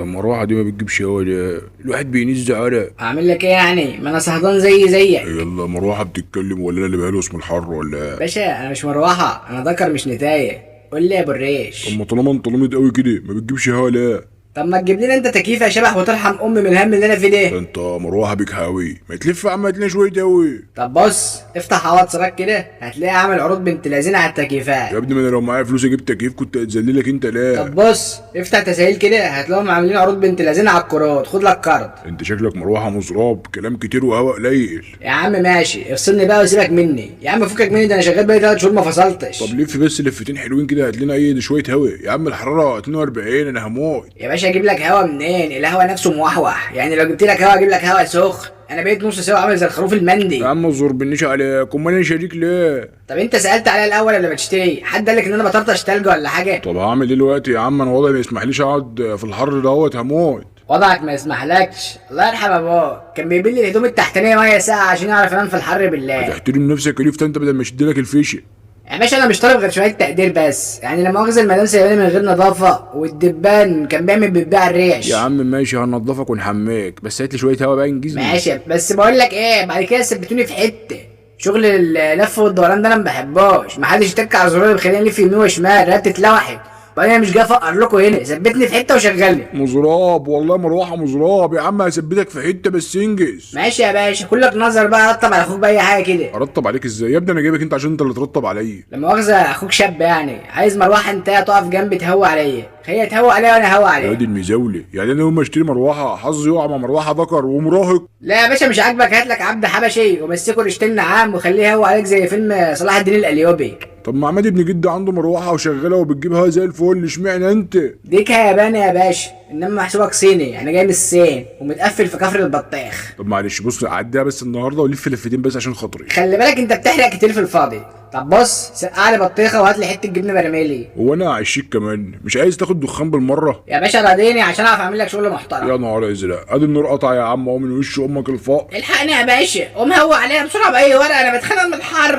المروحه دي ما بتجيبش هوا، ده الواحد بينز على. اعمل لك ايه يعني؟ ما انا صهدان زيك. يلا مروحه بتتكلم ولا انا اللي بقاله اسم الحر ولا؟ باشا انا مش مروحه، انا ذكر مش نتايه. قول لي يا ابو الريش. اما طالما انت لميت قوي كده ما بتجيبش هوا لا؟ طب ما تجيب لنا انت تكييف يا شبح وترحم امي من الهم اللي انا فيه ده ده. انت مروحه بيك هاوي، ما تلف يا عم هات لنا شويه هوا. طب بص افتح عوض سراج كده هتلاقيه عامل عروض بنت لذينه على التكييفات. يا ابني ما انا لو معايا فلوس اجيب تكييف كنت اتذللك انت لا. طب بص افتح تسهيل كده هتلاقيهم عاملين عروض بنت لذينه على الكروت، خد لك كارد. انت شكلك مروحه مزراب، كلام كتير وهوا قليل. يا عم ماشي افصلني بقى وسيبك مني يا عم، فكك مني، ده انا شغال بقالي 3 شهور ما فصلتش. طب لف بس لفتين حلوين كده هات لنا اي شويه هوا يا عم، الحراره 42 انا هموت. يا باشا اجيب لك هوا منين؟ الهوا نفسه موحوح، يعني لو جبت لك هوا اجيب لك هوا سخن؟ انا بقيت نص سوا عامل زي الخروف المندي. يا عم الزور بالنيش عليك، امال انا شريك ليه؟ طب انت سالت عليا الاول قبل ما تشتري؟ حد قال لك ان انا بطرطش تلج ولا حاجه؟ طب هعمل ايه دلوقتي يا عم؟ انا وضعي ما يسمحليش اقعد في الحر دوت، هموت. وضعك ما يسمحلكش؟ الله يرحم ابوك كان بيبل لي الهدوم التحتانيه ميه ساقعه عشان يعرف انام في الحر بالله. هتحترم نفسك يا ليفت انت بدل ما اشد لك الفيشه. يا باشا انا مش طالب غير شويه تقدير بس، يعني لما مؤاخذه المدام سايباني من غير نظافه والدبان كان بيعمل بيبيع الريش. يا عم ماشي هنضفك ونحميك، بس هات لي شويه هوا بقى انجزني. ماشي بس بقول لك ايه، بعد كده ثبتوني في حته. شغل اللف والدوران ده انا ما بحبوش، محدش يتك على زرار بيخليني الف يمين وشمال، رقبتي اتلوحت. وبعدين انا مش جاي افقر لكم هنا، ثبتني في حته وشغلني. مزراب والله مروحه مزراب يا عم، هثبتك في حته بس انجز. ماشي يا باشا كلك نظر بقى، رطب على اخوك باي حاجه كده. ارطب عليك ازاي يا ابني؟ انا جايبك انت عشان انت اللي ترطب عليا. لما مؤاخذه اخوك شاب يعني، عايز مروحه انت تقف جنبي تهوى عليا، هي تهوى عليا وانا هوى يا عليا. واد المزاولي، يعني انا يوم ما اشتري مروحه حظي يقع مع مروحه ذكر ومراهق؟ لا يا باشا مش عاجبك هات لك عبد حبشي ومسكه رشتين نعام وخليه يهوى عليك زي فيلم صلاح الدين الايوبي. طب ما عماد ابن جدي عنده مروحه وشغاله وبتجيبها زي الفل، اشمعنى انت؟ ديك ياباني يا باشا، انما محسوبك صيني، يعني جاي من الصين ومتقفل في كفر البطيخ. طب معلش بص عديها بس النهارده ولف لفتين بس عشان خاطري. خلي بالك انت بتحرق كتير في الفاضي. طب بص سقع لي بطيخه وهات لي حته جبنه برميلي. هو انا عشيك كمان مش عايز تاخد دخان بالمره؟ يا باشا راضيني عشان اعرف اعمل لك شغل محترم. يا نهار ازرق، ادي النور قطع يا عم اهو من وش امك الفقر. الحقني يا باشا قوم هوى عليها بسرعه باي ورقه، انا بتخانق من الحر.